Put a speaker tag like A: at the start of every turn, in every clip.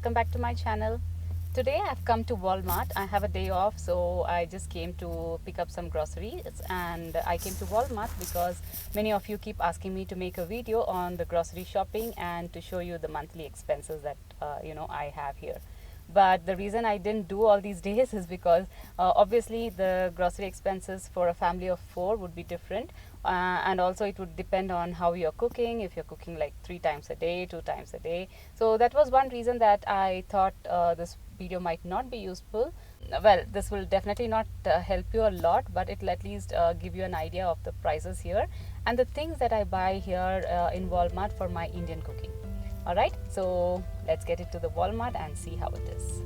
A: welcome back to my channel. Today I've come to Walmart. I have a day off, so I just came to pick up some groceries, and I came to Walmart because many of you keep asking me to make a video on the grocery shopping and to show you the monthly expenses that I have here. But the reason I didn't do all these days is because obviously the grocery expenses for a family of 4 would be different, and also it would depend on how you're cooking, if you're cooking like 3 times a day, 2 times a day. So that was one reason that I thought this video might not be useful. Well, this will definitely not help you a lot, but it'll at least give you an idea of the prices here and the things that I buy here in Walmart for my Indian cooking. Alright, so let's get into the Walmart and see how it is.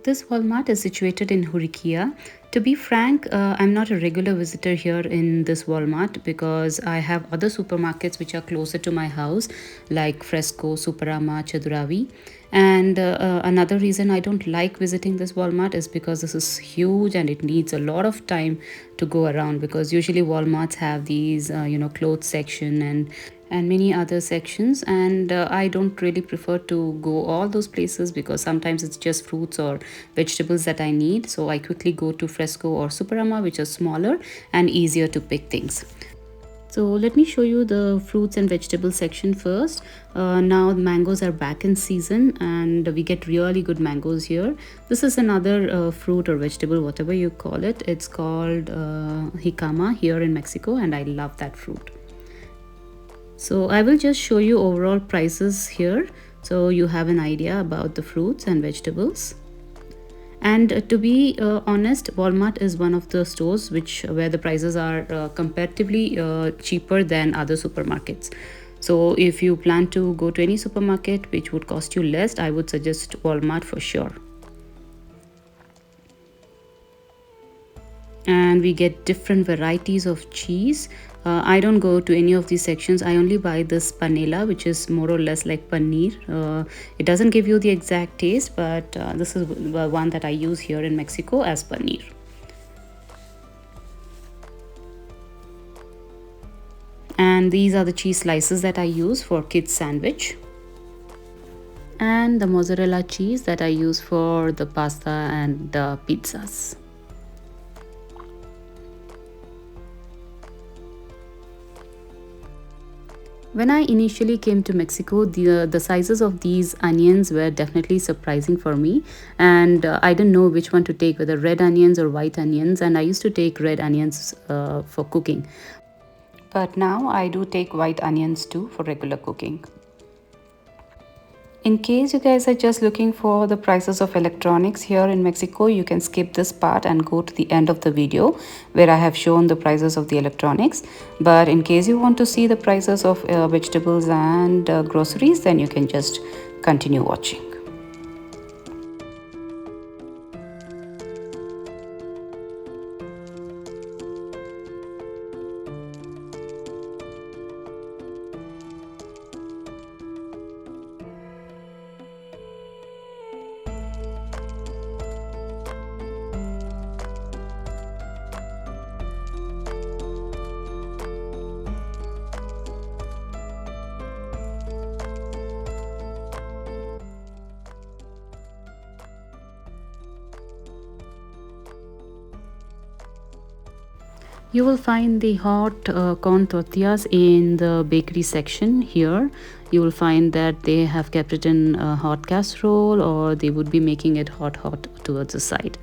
A: This Walmart is situated in Hurikia. To be frank, I'm not a regular visitor here in this Walmart because I have other supermarkets which are closer to my house, like Fresco, Superama, Cheduravi. And another reason I don't like visiting this Walmart is because this is huge and it needs a lot of time to go around, because usually Walmarts have these clothes section and many other sections, and I don't really prefer to go all those places because sometimes it's just fruits or vegetables that I need. So I quickly go to Fresco or Superama, which are smaller and easier to pick things. So let me show you the fruits and vegetable section first. Now mangoes are back in season and we get really good mangoes here. This is another fruit or vegetable, whatever you call it. It's called jicama here in Mexico, and I love that fruit. So I will just show you overall prices here so you have an idea about the fruits and vegetables. And to be honest, Walmart is one of the stores where the prices are comparatively cheaper than other supermarkets. So if you plan to go to any supermarket which would cost you less, I would suggest Walmart for sure. And we get different varieties of cheese. I don't go to any of these sections. I only buy this panela, which is more or less like paneer. It doesn't give you the exact taste, but this is one that I use here in Mexico as paneer. And these are the cheese slices that I use for kids sandwich. And the mozzarella cheese that I use for the pasta and the pizzas. When I initially came to Mexico, the sizes of these onions were definitely surprising for me, and I didn't know which one to take, whether red onions or white onions, and I used to take red onions for cooking. But now I do take white onions too for regular cooking. In case you guys are just looking for the prices of electronics here in Mexico, you can skip this part and go to the end of the video where I have shown the prices of the electronics. But in case you want to see the prices of vegetables and groceries, then you can just continue watching. You will find the hot corn tortillas in the bakery section here. You will find that they have kept it in a hot casserole, or they would be making it hot towards the side.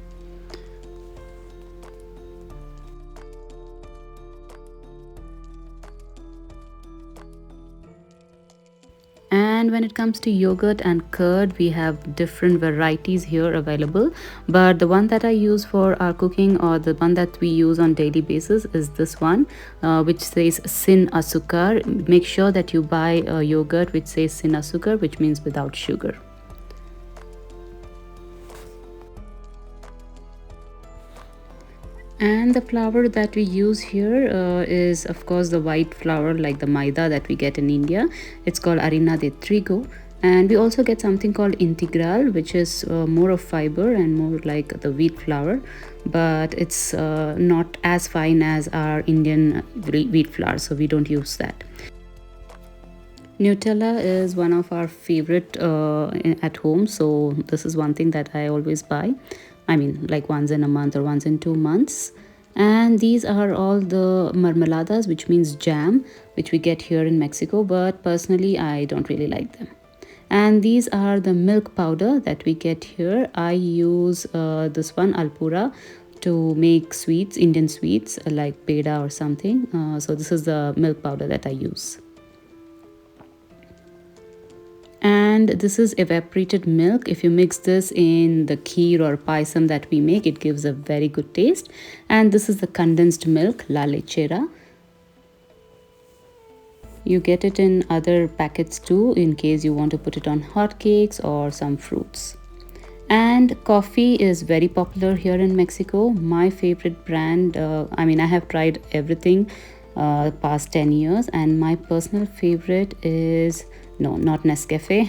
A: And when it comes to yogurt and curd, we have different varieties here available, but the one that I use for our cooking, or the one that we use on daily basis, is this one which says sin azúcar. Make sure that you buy a yogurt which says sin azúcar, which means without sugar. And the flour that we use here is of course the white flour, like the maida that we get in India. It's called harina de trigo. And we also get something called integral, which is more of fiber and more like the wheat flour, but it's not as fine as our Indian wheat flour, so we don't use that. Nutella is one of our favorite at home, so this is one thing that I always buy. I mean, like once in a month or once in 2 months. And these are all the mermeladas, which means jam, which we get here in Mexico, but personally, I don't really like them. And these are the milk powder that we get here. I use this one, Alpura, to make sweets, Indian sweets like peda or something. So this is the milk powder that I use. And this is evaporated milk. If you mix this in the kheer or paisam that we make, it gives a very good taste. And this is the condensed milk, la lechera. You get it in other packets too, in case you want to put it on hot cakes or some fruits. And coffee is very popular here in Mexico. My favorite brand, I mean, I have tried everything past 10 years, and my personal favorite is, no, not Nescafe.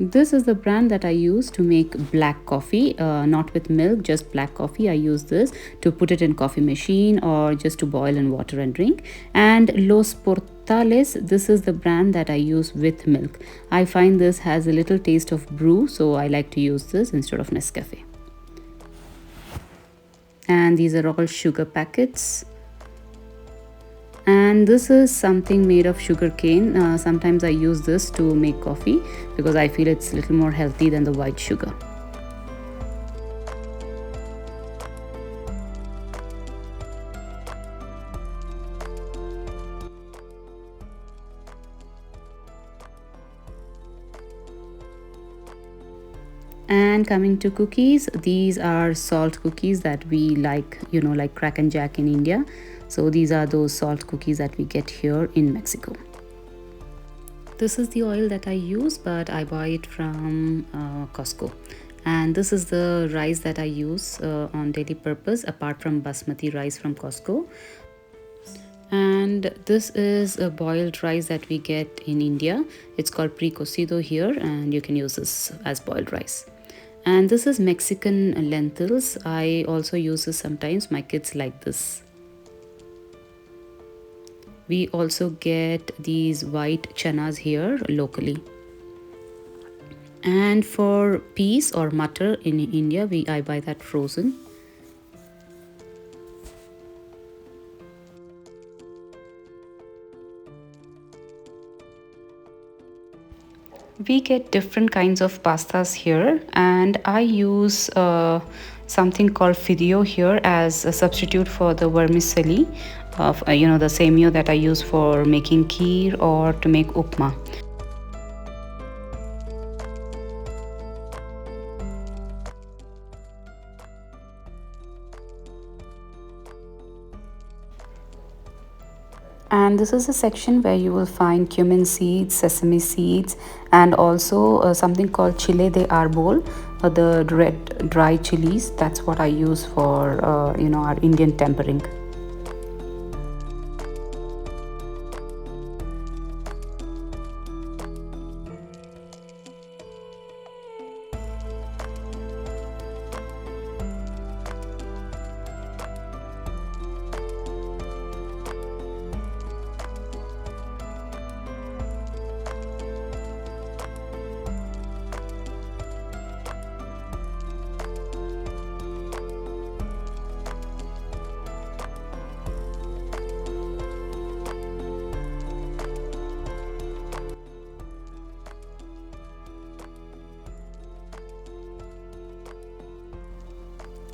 A: This is the brand that I use to make black coffee, not with milk, just black coffee. I use this to put it in coffee machine or just to boil in water and drink. And Los Portales, this is the brand that I use with milk. I find this has a little taste of brew, so I like to use this instead of Nescafe. And these are all sugar packets. And this is something made of sugar cane. Sometimes I use this to make coffee because I feel it's a little more healthy than the white sugar. And coming to cookies, these are salt cookies that we like, like Crack and Jack in India. So these are those salt cookies that we get here in Mexico. This is the oil that I use, but I buy it from Costco. And this is the rice that I use on daily purpose, apart from basmati rice from Costco. And this is a boiled rice that we get in India. It's called precocido here, and you can use this as boiled rice. And this is Mexican lentils. I also use this sometimes. My kids like this. We also get these white chanas here locally. And for peas or matar in India, I buy that frozen. We get different kinds of pastas here, and I use something called fideo here as a substitute for the vermicelli of the semio that I use for making kheer or to make upma. And this is a section where you will find cumin seeds, sesame seeds, and also something called chile de arbol, the red dry chilies. That's what I use for our Indian tempering.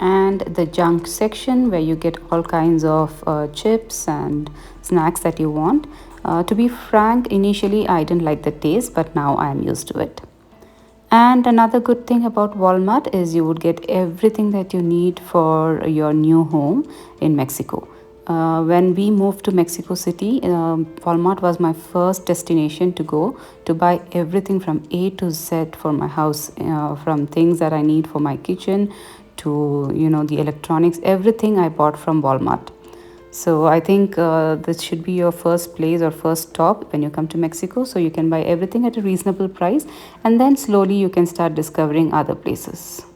A: And the junk section where you get all kinds of chips and snacks that you want. To be frank, initially I didn't like the taste, but now I am used to it. And another good thing about Walmart is you would get everything that you need for your new home in Mexico. When we moved to Mexico City, Walmart was my first destination to go to buy everything from A to Z for my house, from things that I need for my kitchen to the electronics. Everything I bought from Walmart. So I think this should be your first place or first stop when you come to Mexico, so you can buy everything at a reasonable price, and then slowly you can start discovering other places.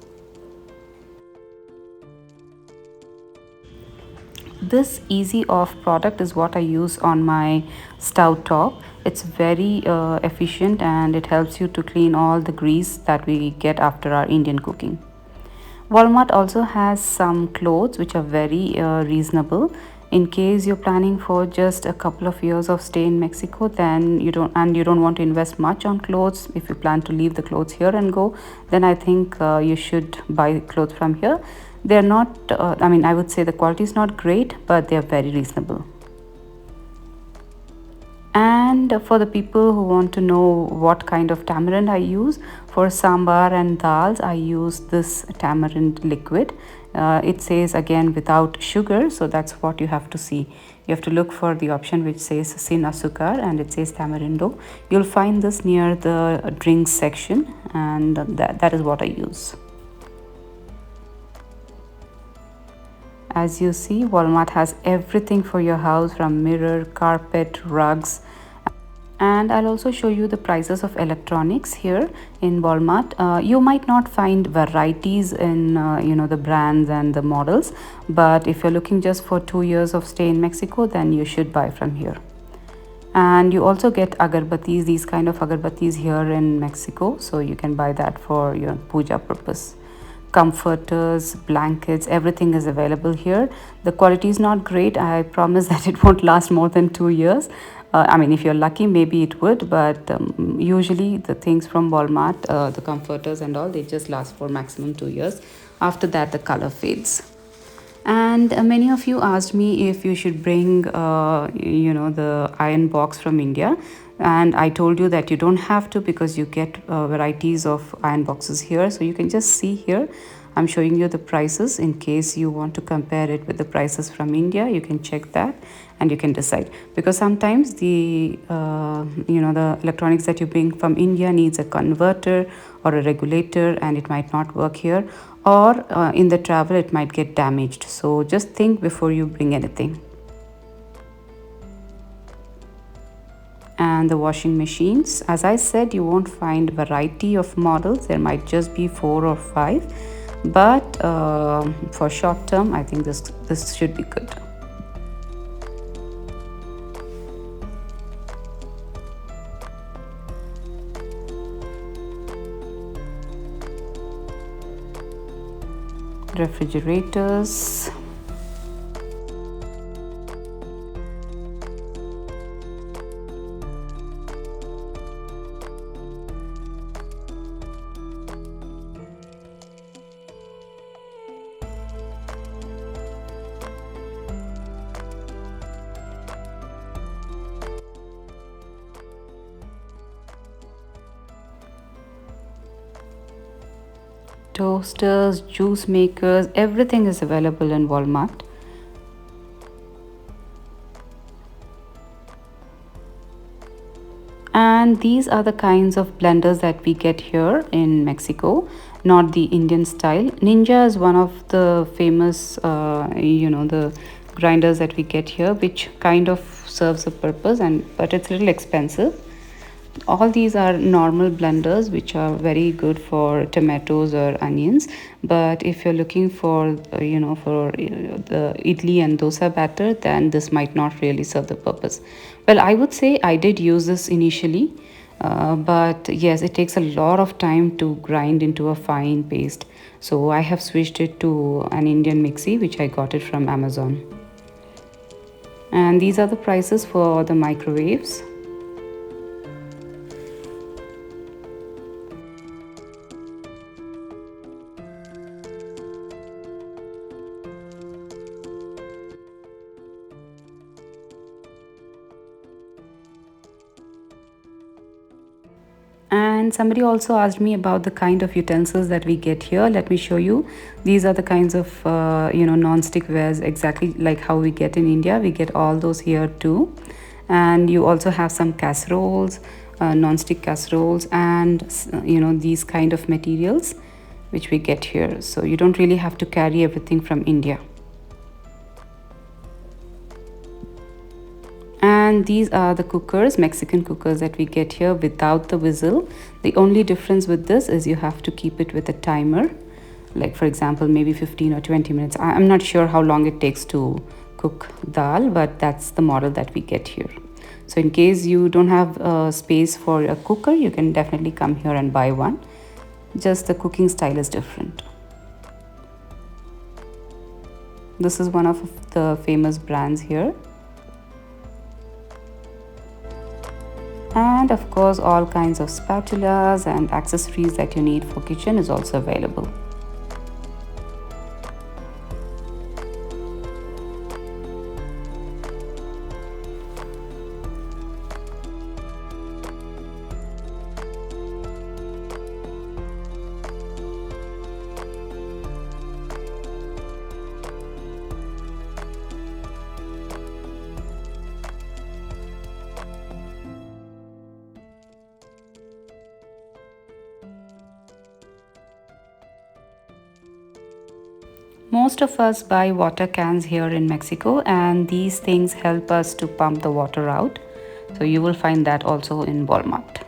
A: This easy off product is what I use on my stove top. It's very efficient and it helps you to clean all the grease that we get after our Indian cooking. Walmart also has some clothes which are very reasonable. In case you're planning for just a couple of years of stay in Mexico, then you don't want to invest much on clothes. If you plan to leave the clothes here and go, then I think you should buy clothes from here. They're not, I would say the quality is not great, but they're very reasonable. And for the people who want to know what kind of tamarind I use, for sambar and dals I use this tamarind liquid. It says again without sugar, so that's what you have to see. You have to look for the option which says sin azúcar and it says tamarindo. You'll find this near the drinks section, and that is what I use. As you see, Walmart has everything for your house, from mirror, carpet, rugs. And I'll also show you the prices of electronics here in Walmart. You might not find varieties in the brands and the models, but if you're looking just for 2 years of stay in Mexico, then you should buy from here. And you also get agarbattis, these kind of agarbattis here in Mexico, so you can buy that for your puja purpose. Comforters, blankets, everything is available here. The quality is not great. I promise that it won't last more than 2 years. If you're lucky, maybe it would, but usually the things from Walmart, the comforters and all, they just last for maximum 2 years. After that, the color fades. And many of you asked me if you should bring the iron box from India, and I told you that you don't have to, because you get varieties of iron boxes here. So you can just see here, I'm showing you the prices. In case you want to compare it with the prices from India, you can check that and you can decide, because sometimes the the electronics that you bring from India needs a converter or a regulator, and it might not work here, or in the travel it might get damaged. So just think before you bring anything. And the washing machines, as I said, you won't find variety of models. There might just be 4 or 5, but for short term I think this should be good. Refrigerators, toasters, juice makers, everything is available in Walmart. And these are the kinds of blenders that we get here in Mexico, not the Indian style. Ninja is one of the famous the grinders that we get here, which kind of serves a purpose, but it's a little expensive. All these are normal blenders which are very good for tomatoes or onions, but if you're looking for the idli and dosa batter, then this might not really serve the purpose. Well, I would say I did use this initially, but yes, it takes a lot of time to grind into a fine paste, so I have switched it to an Indian mixie which I got it from Amazon. And these are the prices for the microwaves. And somebody also asked me about the kind of utensils that we get here. Let me show you. These are the kinds of non-stick wares, exactly like how we get in India. We get all those here too. And you also have some casseroles, non-stick casseroles, and these kind of materials which we get here. So you don't really have to carry everything from India. And these are the cookers, Mexican cookers that we get here without the whistle. The only difference with this is you have to keep it with a timer, like for example maybe 15 or 20 minutes. I'm not sure how long it takes to cook dal, but that's the model that we get here. So in case you don't have space for a cooker, you can definitely come here and buy one. Just the cooking style is different. This is one of the famous brands here. And of course, all kinds of spatulas and accessories that you need for kitchen is also available. Most of us buy water cans here in Mexico, and these things help us to pump the water out. So you will find that also in Walmart.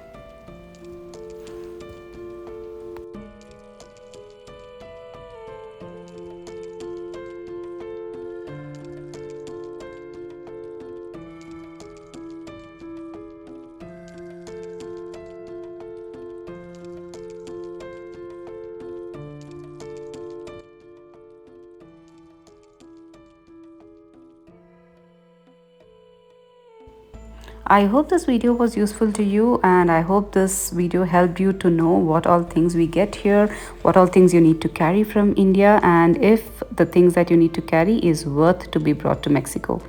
A: I hope this video was useful to you, and I hope this video helped you to know what all things we get here, what all things you need to carry from India, and if the things that you need to carry is worth to be brought to Mexico.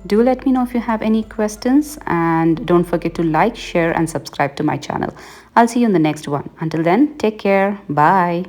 A: Do let me know if you have any questions, and don't forget to like, share and subscribe to my channel. I'll see you in the next one. Until then, take care. Bye.